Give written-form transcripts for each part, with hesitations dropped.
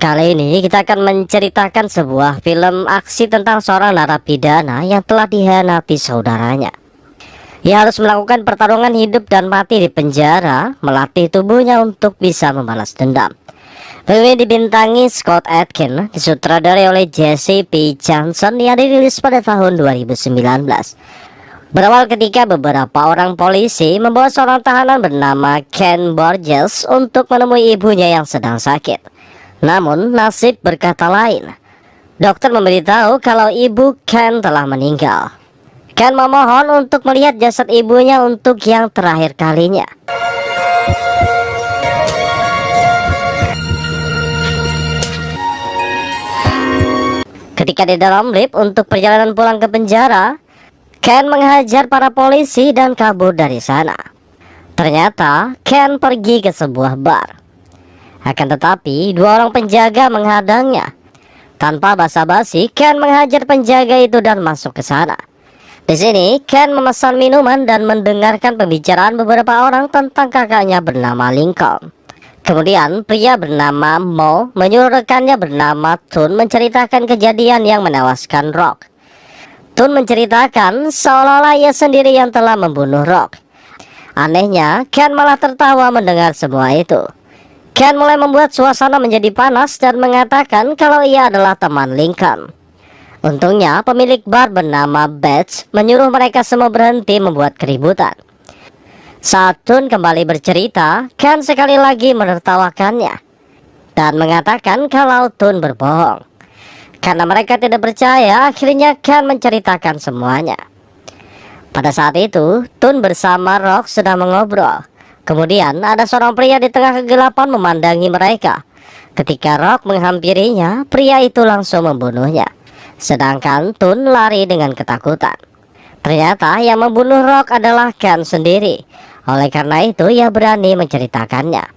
Kali ini kita akan menceritakan sebuah film aksi tentang seorang narapidana yang telah dikhianati saudaranya. Ia harus melakukan pertarungan hidup dan mati di penjara, melatih tubuhnya untuk bisa membalas dendam. Film ini dibintangi Scott Adkins, disutradarai oleh Jesse P. Johnson yang dirilis pada tahun 2019. Berawal ketika beberapa orang polisi membawa seorang tahanan bernama Ken Burgess untuk menemui ibunya yang sedang sakit. Namun nasib berkata lain. Dokter memberitahu kalau ibu Ken telah meninggal. Ken memohon untuk melihat jasad ibunya untuk yang terakhir kalinya. Ketika di dalam lift untuk perjalanan pulang ke penjara, Ken menghajar para polisi dan kabur dari sana. Ternyata Ken pergi ke sebuah bar. Akan tetapi dua orang penjaga menghadangnya. Tanpa basa-basi, Ken menghajar penjaga itu dan masuk ke sana. Di sini Ken memesan minuman dan mendengarkan pembicaraan beberapa orang tentang kakaknya bernama Lincoln. Kemudian pria bernama Mo menyuruh rekannya bernama Tun menceritakan kejadian yang menewaskan Rock. Tun menceritakan seolah-olah ia sendiri yang telah membunuh Rock. Anehnya, Ken malah tertawa mendengar semua itu. Ken mulai membuat suasana menjadi panas dan mengatakan kalau ia adalah teman Lincoln. Untungnya pemilik bar bernama Betts menyuruh mereka semua berhenti membuat keributan. Saat Tun kembali bercerita, Ken sekali lagi menertawakannya dan mengatakan kalau Tun berbohong. Karena mereka tidak percaya, akhirnya Ken menceritakan semuanya. Pada saat itu, Tun bersama Rock sedang mengobrol. Kemudian ada seorang pria di tengah kegelapan memandangi mereka. Ketika Rock menghampirinya, pria itu langsung membunuhnya. Sedangkan Tun lari dengan ketakutan. Ternyata yang membunuh Rock adalah Ken sendiri. Oleh karena itu ia berani menceritakannya.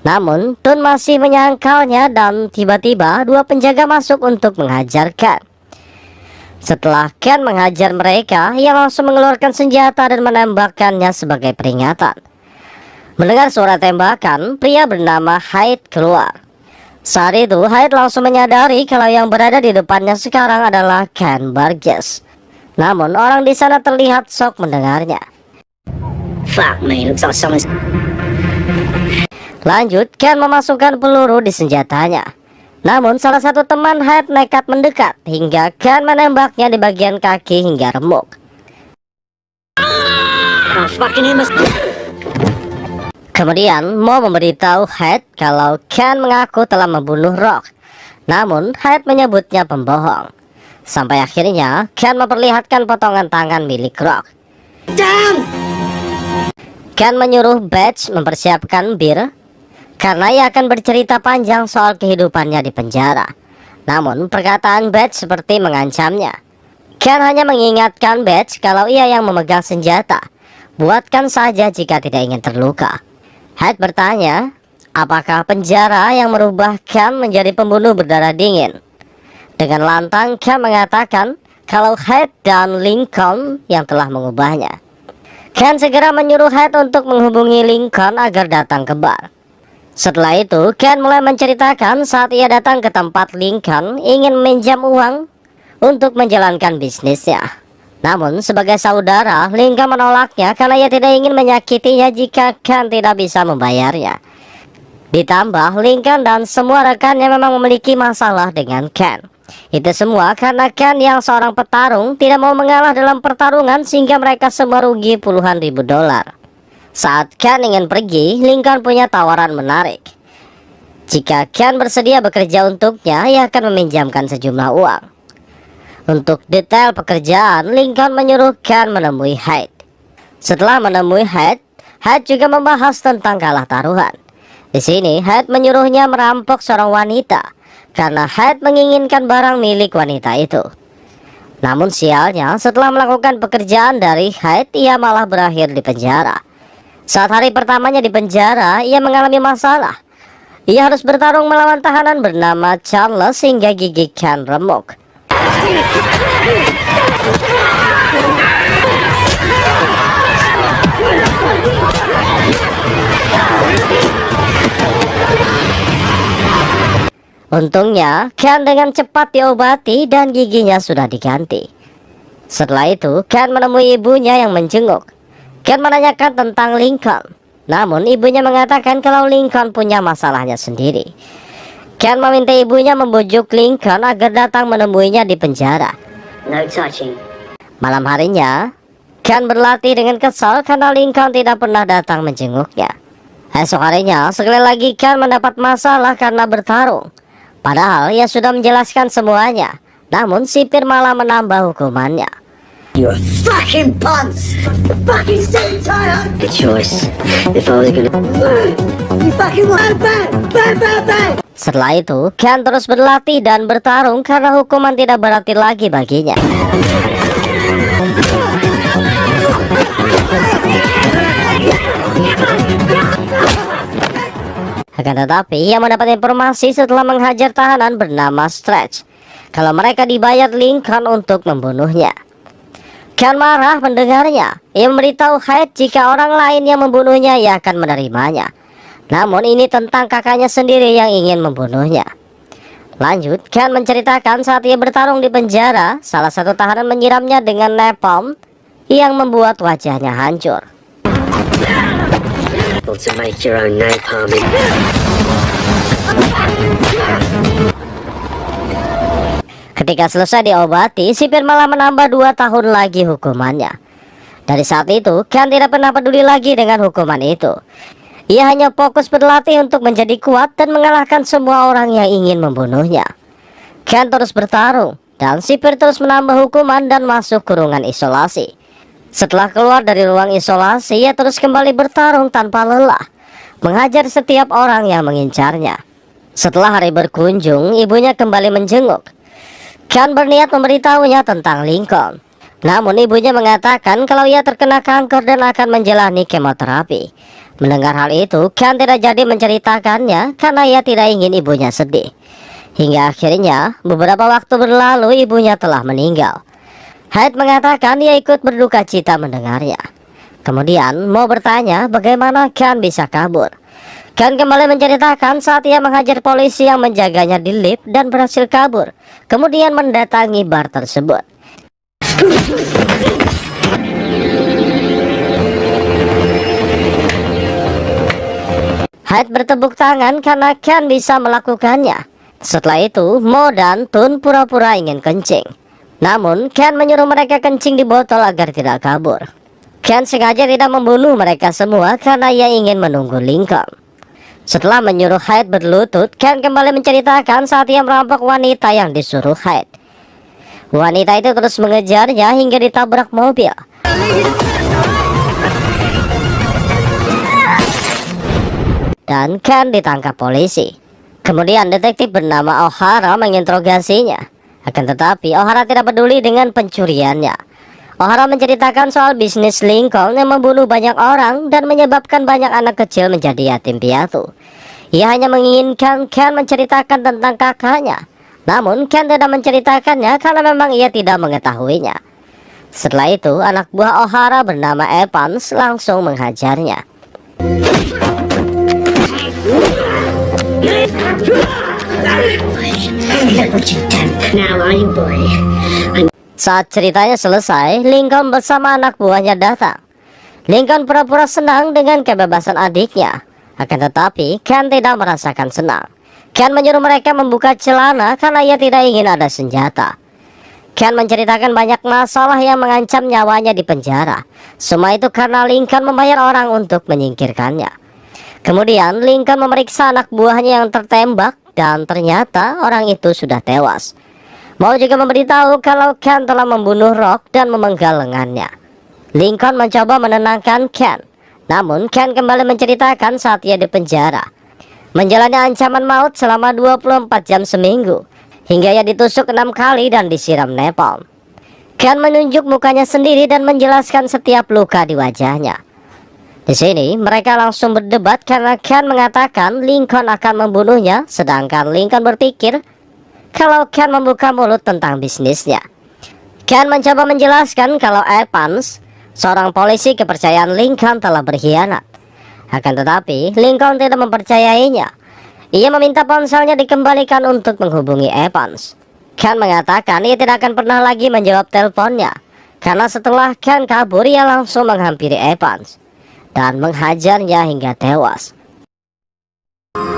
Namun Tun masih menyangkalnya dan tiba-tiba dua penjaga masuk untuk menghajar Ken. Setelah Ken menghajar mereka, ia langsung mengeluarkan senjata dan menembakkannya sebagai peringatan. Mendengar suara tembakan, pria bernama Hyde keluar. Saat itu Hyde langsung menyadari kalau yang berada di depannya sekarang adalah Ken Burgess. Namun orang di sana terlihat shock mendengarnya. Fuck me, looks like someone's... Lanjut, Ken memasukkan peluru di senjatanya. Namun salah satu teman Hyde nekat mendekat hingga Ken menembaknya di bagian kaki hingga remuk. Oh, fucking him. Kemudian Mo memberitahu Hyde kalau Ken mengaku telah membunuh Rock. Namun Hyde menyebutnya pembohong. Sampai akhirnya Ken memperlihatkan potongan tangan milik Rock. Damn! Ken menyuruh Betts mempersiapkan bir karena ia akan bercerita panjang soal kehidupannya di penjara. Namun perkataan Betts seperti mengancamnya. Ken hanya mengingatkan Betts kalau ia yang memegang senjata. Buatkan saja jika tidak ingin terluka. Hyde bertanya, apakah penjara yang merubah Ken menjadi pembunuh berdarah dingin? Dengan lantang Ken mengatakan kalau Hyde dan Lincoln yang telah mengubahnya. Ken segera menyuruh Hyde untuk menghubungi Lincoln agar datang ke bar. Setelah itu Ken mulai menceritakan saat ia datang ke tempat Lincoln ingin meminjam uang untuk menjalankan bisnisnya. Namun sebagai saudara, Lincoln menolaknya karena ia tidak ingin menyakitinya jika Ken tidak bisa membayarnya. Ditambah Lincoln dan semua rekannya memang memiliki masalah dengan Ken. Itu semua karena Ken yang seorang petarung tidak mau mengalah dalam pertarungan sehingga mereka semua rugi puluhan ribu dolar. Saat Ken ingin pergi, Lincoln punya tawaran menarik. Jika Ken bersedia bekerja untuknya, ia akan meminjamkan sejumlah uang. Untuk detail pekerjaan, Lincoln menyuruh Ken menemui Hyde. Setelah menemui Hyde, Hyde juga membahas tentang kalah taruhan. Di sini Hyde menyuruhnya merampok seorang wanita karena Hyde menginginkan barang milik wanita itu. Namun sialnya, setelah melakukan pekerjaan dari Hyde, ia malah berakhir di penjara. Saat hari pertamanya di penjara, ia mengalami masalah. Ia harus bertarung melawan tahanan bernama Charles hingga gigi Ken remuk. Untungnya, Ken dengan cepat diobati dan giginya sudah diganti. Setelah itu, Ken menemui ibunya yang menjenguk. Ken menanyakan tentang Lincoln. Namun, ibunya mengatakan kalau Lincoln punya masalahnya sendiri. Ken meminta ibunya membujuk Lincoln agar datang menemuinya di penjara. No touching. Malam harinya, Ken berlatih dengan kesal karena Lincoln tidak pernah datang menjenguknya. Esok harinya, sekali lagi Ken mendapat masalah karena bertarung. Padahal ia sudah menjelaskan semuanya. Namun sipir malah menambah hukumannya. You're a fucking punks! Fucking sick and tired! The choice. If I was gonna... You fucking want bang! Bang, bang, bang! Setelah itu, Ken terus berlatih dan bertarung karena hukuman tidak berarti lagi baginya. Akan tetapi, ia mendapat informasi setelah menghajar tahanan bernama Stretch kalau mereka dibayar Lincoln untuk membunuhnya. Ken marah mendengarnya. Ia memberitahu Hyde jika orang lain yang membunuhnya ia akan menerimanya. Namun ini tentang kakaknya sendiri yang ingin membunuhnya. Lanjut, Ken menceritakan saat ia bertarung di penjara, salah satu tahanan menyiramnya dengan napalm yang membuat wajahnya hancur. To make your own napalm. Ketika selesai diobati, sipir malah menambah 2 tahun lagi hukumannya. Dari saat itu, Ken tidak pernah peduli lagi dengan hukuman itu. Ia hanya fokus berlatih untuk menjadi kuat dan mengalahkan semua orang yang ingin membunuhnya. Ken terus bertarung, dan sipir terus menambah hukuman dan masuk kurungan isolasi. Setelah keluar dari ruang isolasi, ia terus kembali bertarung tanpa lelah, menghajar setiap orang yang mengincarnya. Setelah hari berkunjung, ibunya kembali menjenguk. Ken berniat memberitahunya tentang Lincoln. Namun ibunya mengatakan kalau ia terkena kanker dan akan menjalani kemoterapi. Mendengar hal itu, Ken tidak jadi menceritakannya karena ia tidak ingin ibunya sedih. Hingga akhirnya, beberapa waktu berlalu ibunya telah meninggal. Hyde mengatakan ia ikut berduka cita mendengarnya. Kemudian mau bertanya bagaimana Ken bisa kabur. Ken kembali menceritakan saat ia menghajar polisi yang menjaganya di lift dan berhasil kabur. Kemudian mendatangi bar tersebut. Hyde bertepuk tangan karena Ken bisa melakukannya. Setelah itu, Mo dan Tun pura-pura ingin kencing. Namun, Ken menyuruh mereka kencing di botol agar tidak kabur. Ken sengaja tidak membunuh mereka semua karena ia ingin menunggu Lincoln. Setelah menyuruh Hyde berlutut, Ken kembali menceritakan saat ia merampok wanita yang disuruh Hyde. Wanita itu terus mengejarnya hingga ditabrak mobil. Dan Ken ditangkap polisi. Kemudian detektif bernama O'Hara menginterogasinya. Akan tetapi O'Hara tidak peduli dengan pencuriannya. O'Hara menceritakan soal bisnis Lincoln yang membunuh banyak orang dan menyebabkan banyak anak kecil menjadi yatim piatu. Ia hanya menginginkan Ken menceritakan tentang kakaknya. Namun Ken tidak menceritakannya karena memang ia tidak mengetahuinya. Setelah itu, anak buah O'Hara bernama Evans langsung menghajarnya. Saat ceritanya selesai, Lincoln bersama anak buahnya datang. Lincoln pura-pura senang dengan kebebasan adiknya. Akan tetapi, Ken tidak merasakan senang. Ken menyuruh mereka membuka celana karena ia tidak ingin ada senjata. Ken menceritakan banyak masalah yang mengancam nyawanya di penjara. Semua itu karena Lincoln membayar orang untuk menyingkirkannya. Kemudian Lincoln memeriksa anak buahnya yang tertembak dan ternyata orang itu sudah tewas. Mau juga memberitahu kalau Ken telah membunuh Rock dan memenggal lengannya. Lincoln mencoba menenangkan Ken. Namun Ken kembali menceritakan saat ia di penjara, menjalani ancaman maut selama 24 jam seminggu, hingga ia ditusuk 6 kali dan disiram napalm. Ken menunjuk mukanya sendiri dan menjelaskan setiap luka di wajahnya. Di sini mereka langsung berdebat karena Ken mengatakan Lincoln akan membunuhnya, sedangkan Lincoln berpikir kalau Ken membuka mulut tentang bisnisnya. Ken mencoba menjelaskan kalau Evans, seorang polisi kepercayaan Lincoln, telah berkhianat. Akan tetapi Lincoln tidak mempercayainya. Ia meminta ponselnya dikembalikan untuk menghubungi Evans. Ken mengatakan ia tidak akan pernah lagi menjawab teleponnya, karena setelah Ken kabur ia langsung menghampiri Evans dan menghajarnya hingga tewas.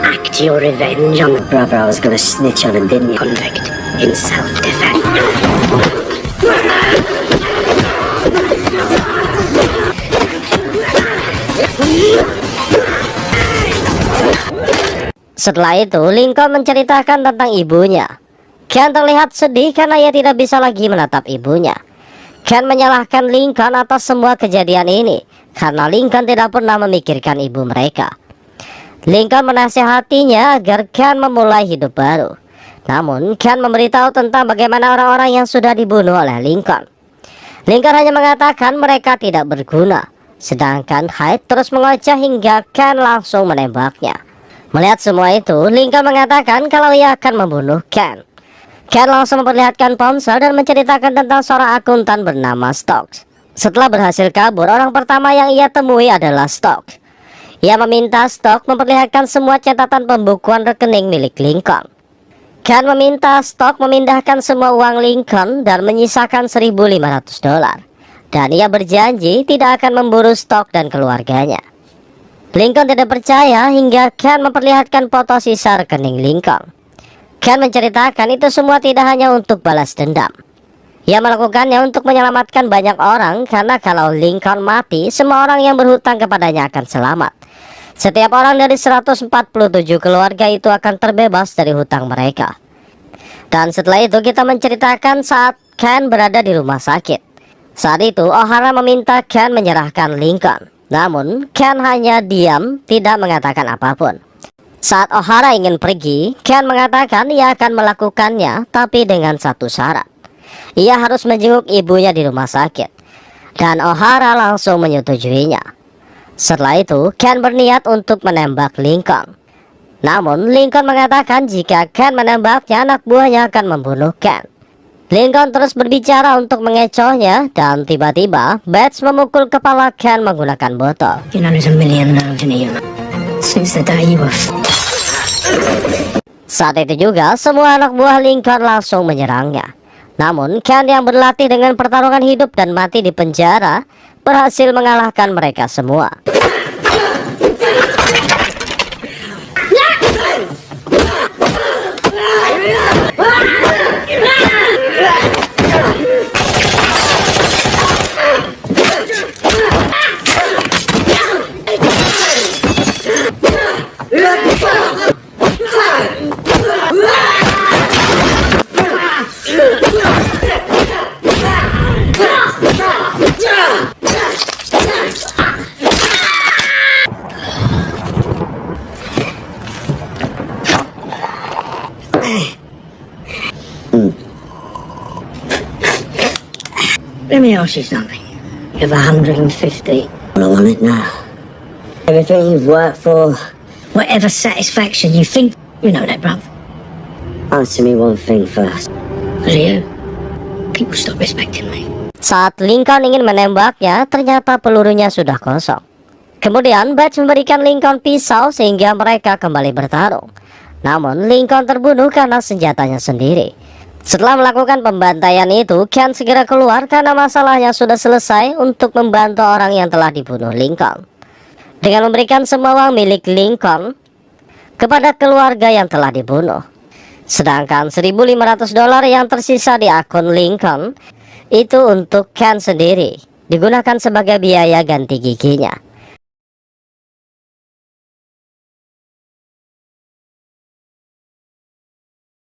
Act your revenge on the brother I was gonna snitch on and didn't you? Convict in self-defense. Setelah itu, Lincoln menceritakan tentang ibunya. Ken terlihat sedih karena ia tidak bisa lagi menatap ibunya. Ken menyalahkan Lincoln atas semua kejadian ini, karena Lincoln tidak pernah memikirkan ibu mereka. Lincoln menasihatinya agar Ken memulai hidup baru. Namun, Ken memberitahu tentang bagaimana orang-orang yang sudah dibunuh oleh Lincoln. Lincoln hanya mengatakan mereka tidak berguna, sedangkan Hyde terus mengoceh hingga Ken langsung menembaknya. Melihat semua itu, Lincoln mengatakan kalau ia akan membunuh Ken. Ken langsung memperlihatkan ponsel dan menceritakan tentang seorang akuntan bernama Stokes. Setelah berhasil kabur, orang pertama yang ia temui adalah Stokes. Ia meminta Stokes memperlihatkan semua catatan pembukuan rekening milik Lincoln. Ken meminta Stokes memindahkan semua uang Lincoln dan menyisakan $1.500. Dan ia berjanji tidak akan memburu Stokes dan keluarganya. Lincoln tidak percaya hingga Ken memperlihatkan foto sisa rekening Lincoln. Ken menceritakan itu semua tidak hanya untuk balas dendam. Ia melakukannya untuk menyelamatkan banyak orang, karena kalau Lincoln mati, semua orang yang berhutang kepadanya akan selamat. Setiap orang dari 147 keluarga itu akan terbebas dari hutang mereka. Dan setelah itu kita menceritakan saat Ken berada di rumah sakit. Saat itu O'Hara meminta Ken menyerahkan Lincoln. Namun, Ken hanya diam, tidak mengatakan apapun. Saat O'Hara ingin pergi, Ken mengatakan ia akan melakukannya, tapi dengan satu syarat. Ia harus menjenguk ibunya di rumah sakit. Dan O'Hara langsung menyetujuinya. Setelah itu, Ken berniat untuk menembak Lincoln. Namun, Lincoln mengatakan jika Ken menembaknya, anak buahnya akan membunuh Ken. Lincoln terus berbicara untuk mengecohnya, dan tiba-tiba Bates memukul kepala Ken menggunakan botol. You know there's a million nerves in you. Since the day you were Saat itu juga semua anak buah Lincoln langsung menyerangnya. Namun Ken yang berlatih dengan pertarungan hidup dan mati di penjara berhasil mengalahkan mereka semua. Let me ask you something. You have 150. I want it now. Everything you've worked for, whatever satisfaction you think, you know that, bruv. Answer me one thing first. Was you? People stop respecting me. Saat Lincoln ingin menembaknya, ternyata pelurunya sudah kosong. Kemudian Bates memberikan Lincoln pisau sehingga mereka kembali bertarung. Namun Lincoln terbunuh karena senjatanya sendiri. Setelah melakukan pembantaian itu, Ken segera keluar karena masalahnya sudah selesai untuk membantu orang yang telah dibunuh Lincoln. Dengan memberikan semua uang milik Lincoln kepada keluarga yang telah dibunuh. Sedangkan $1.500 yang tersisa di akun Lincoln itu untuk Ken sendiri, digunakan sebagai biaya ganti giginya.